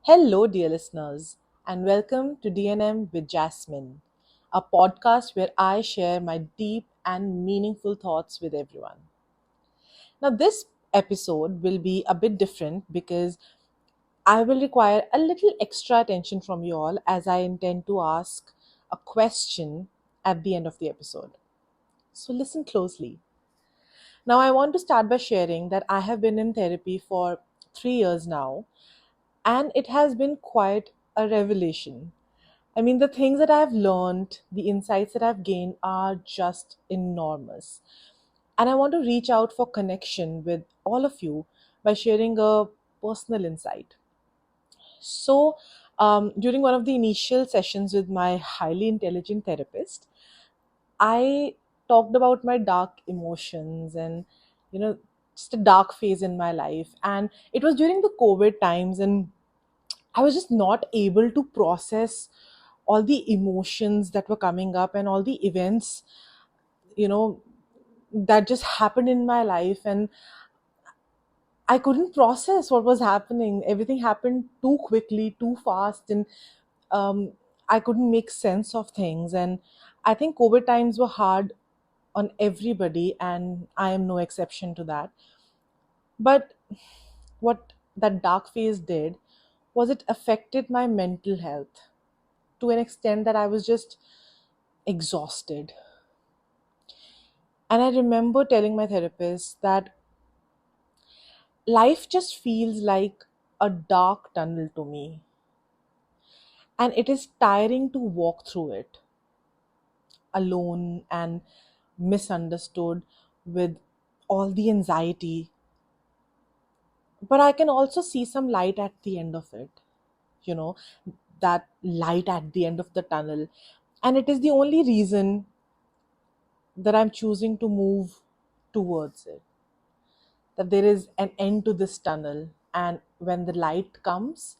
Hello, dear listeners, and welcome to DNM with Jasmine, a podcast where I share my deep and meaningful thoughts with everyone. Now, this episode will be a bit different because I will require a little extra attention from you all as I intend to ask a question at the end of the episode. So, listen closely. Now, I want to start by sharing that I have been in therapy for 3 years now, and it has been quite a revelation. I mean, the things that I've learned, the insights that I've gained are just enormous. And I want to reach out for connection with all of you by sharing a personal insight. So, during one of the initial sessions with my highly intelligent therapist, I talked about my dark emotions and, you know, just a dark phase in my life. And it was during the COVID times, and I was just not able to process all the emotions that were coming up and all the events, you know, that just happened in my life. And I couldn't process what was happening. Everything happened too quickly, too fast, and um, I couldn't make sense of things. And I think COVID times were hard on everybody, and I am no exception to that. But what that dark phase did was it affected my mental health to an extent that I was just exhausted. And I remember telling my therapist that life just feels like a dark tunnel to me, and it is tiring to walk through it alone and misunderstood with all the anxiety. But I can also see some light at the end of it, you know, that light at the end of the tunnel. And it is the only reason that I'm choosing to move towards it, that there is an end to this tunnel. And when the light comes,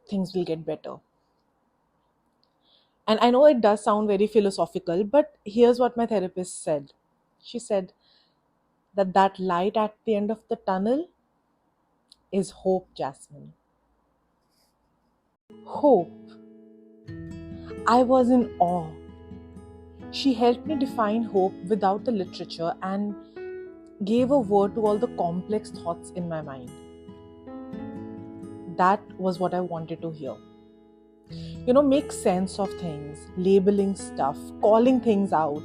things will get better. And I know it does sound very philosophical, but here's what my therapist said. She said that that light at the end of the tunnel is hope, Jasmine. Hope. I was in awe. She helped me define hope without the literature and gave a word to all the complex thoughts in my mind. That was what I wanted to hear. Make sense of things, labeling stuff, calling things out.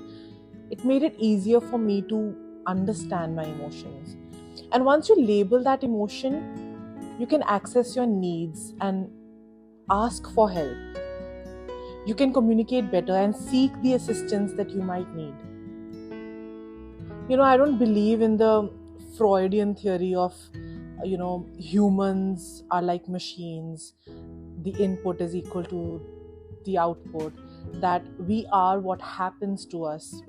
It made it easier for me to understand my emotions. And once you label that emotion, you can access your needs and ask for help. You can communicate better and seek the assistance that you might need. I don't believe in the Freudian theory of, humans are like machines. The input is equal to the output, that we are what happens to us.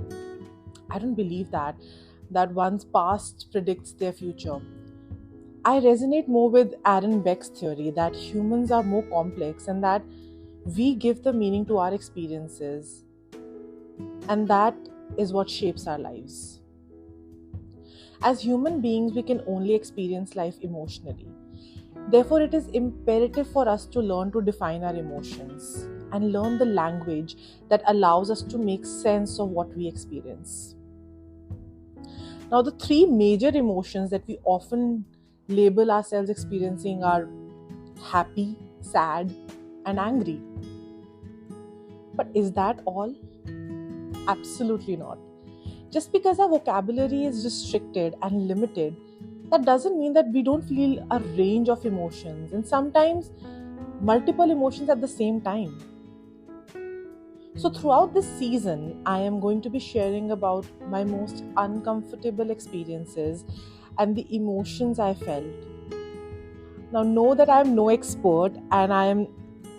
I don't believe that one's past predicts their future. I resonate more with Aaron Beck's theory that humans are more complex and that we give the meaning to our experiences, and that is what shapes our lives. As human beings, we can only experience life emotionally. Therefore, it is imperative for us to learn to define our emotions and learn the language that allows us to make sense of what we experience. Now, the three major emotions that we often label ourselves experiencing are happy, sad, and angry. But is that all? Absolutely not. Just because our vocabulary is restricted and limited, that doesn't mean that we don't feel a range of emotions and sometimes multiple emotions at the same time. So, throughout this season, I am going to be sharing about my most uncomfortable experiences and the emotions I felt. Now, know that I am no expert and I am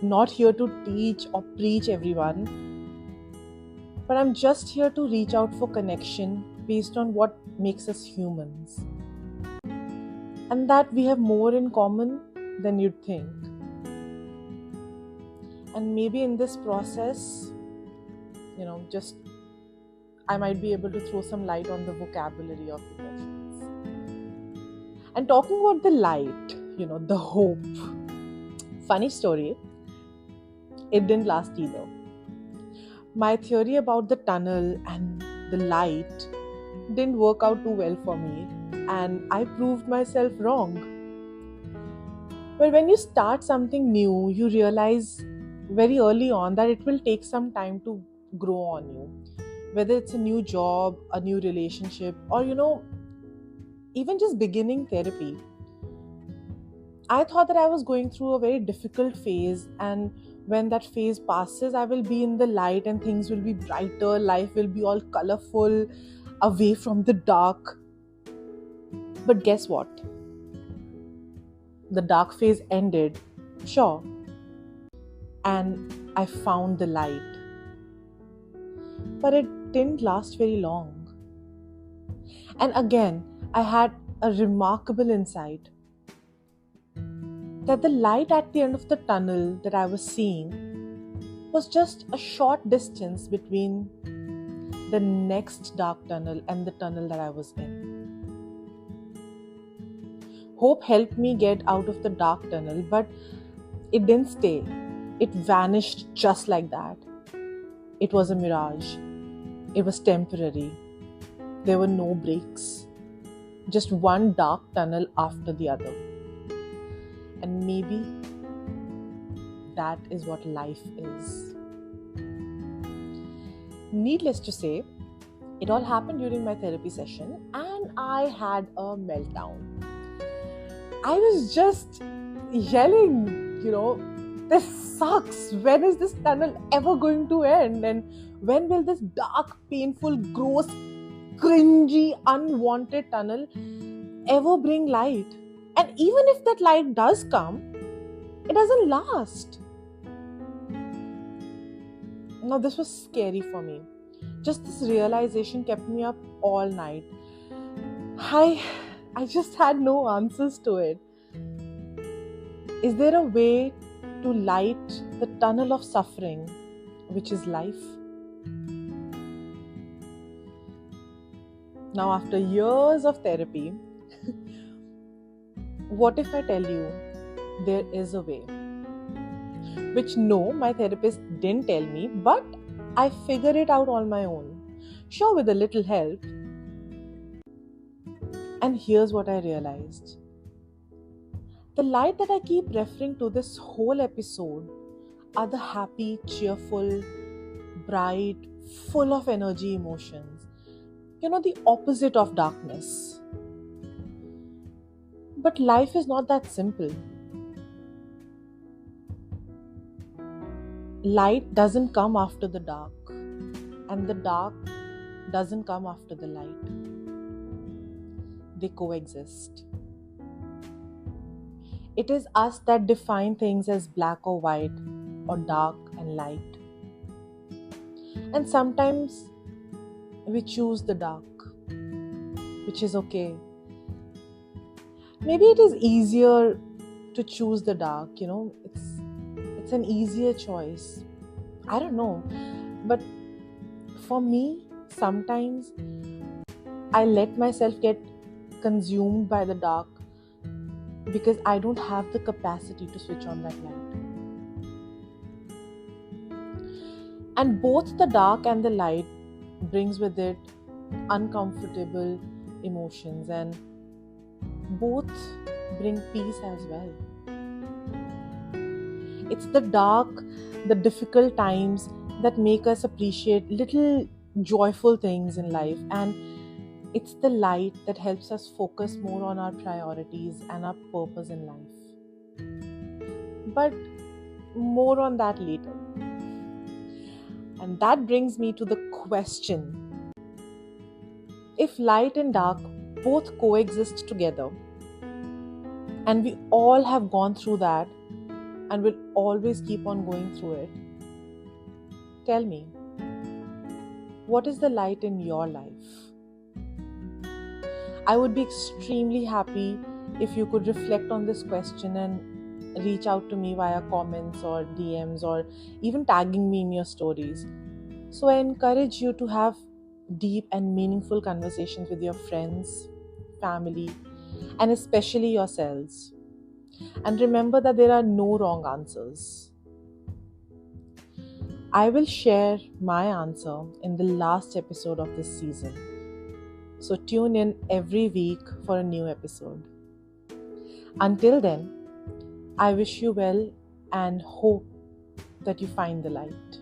not here to teach or preach everyone, but I'm just here to reach out for connection based on what makes us humans. And that we have more in common than you'd think. And maybe in this process, just I might be able to throw some light on the vocabulary of emotions. And talking about the light, the hope. Funny story, it didn't last either. My theory about the tunnel and the light didn't work out too well for me, and I proved myself wrong. But when you start something new, you realize very early on that it will take some time to grow on you. Whether it's a new job, a new relationship, or even just beginning therapy. I thought that I was going through a very difficult phase, and when that phase passes, I will be in the light and things will be brighter, life will be all colorful, away from the dark. But guess what? The dark phase ended, sure, and I found the light. But it didn't last very long. And again, I had a remarkable insight that the light at the end of the tunnel that I was seeing was just a short distance between the next dark tunnel and the tunnel that I was in. Hope helped me get out of the dark tunnel, but it didn't stay. It vanished just like that. It was a mirage. It was temporary. There were no breaks. Just one dark tunnel after the other. And maybe that is what life is. Needless to say, it all happened during my therapy session and I had a meltdown. I was just yelling, this sucks. When is this tunnel ever going to end? And when will this dark, painful, gross, cringy, unwanted tunnel ever bring light? And even if that light does come, it doesn't last. Now, this was scary for me. Just this realization kept me up all night. I just had no answers to it. Is there a way to light the tunnel of suffering, which is life? Now, after years of therapy, what if I tell you there is a way? Which no, my therapist didn't tell me, but I figured it out on my own. Sure, with a little help. And here's what I realized. The light that I keep referring to this whole episode are the happy, cheerful, bright, full of energy emotions. The opposite of darkness. But life is not that simple. Light doesn't come after the dark, and the dark doesn't come after the light. They coexist. It is us that define things as black or white, or dark and light. And sometimes we choose the dark, which is okay. Maybe it is easier to choose the dark, it's an easier choice. I don't know. But for me, sometimes I let myself get consumed by the dark because I don't have the capacity to switch on that light. And both the dark and the light brings with it uncomfortable emotions, and both bring peace as well. It's the dark, the difficult times that make us appreciate little joyful things in life, and it's the light that helps us focus more on our priorities and our purpose in life. But more on that later. And that brings me to the question. If light and dark both coexist together, and we all have gone through that and will always keep on going through it, tell me, what is the light in your life? I would be extremely happy if you could reflect on this question and reach out to me via comments or DMs or even tagging me in your stories. So I encourage you to have deep and meaningful conversations with your friends, family, and especially yourselves. And remember that there are no wrong answers. I will share my answer in the last episode of this season. So tune in every week for a new episode. Until then, I wish you well and hope that you find the light.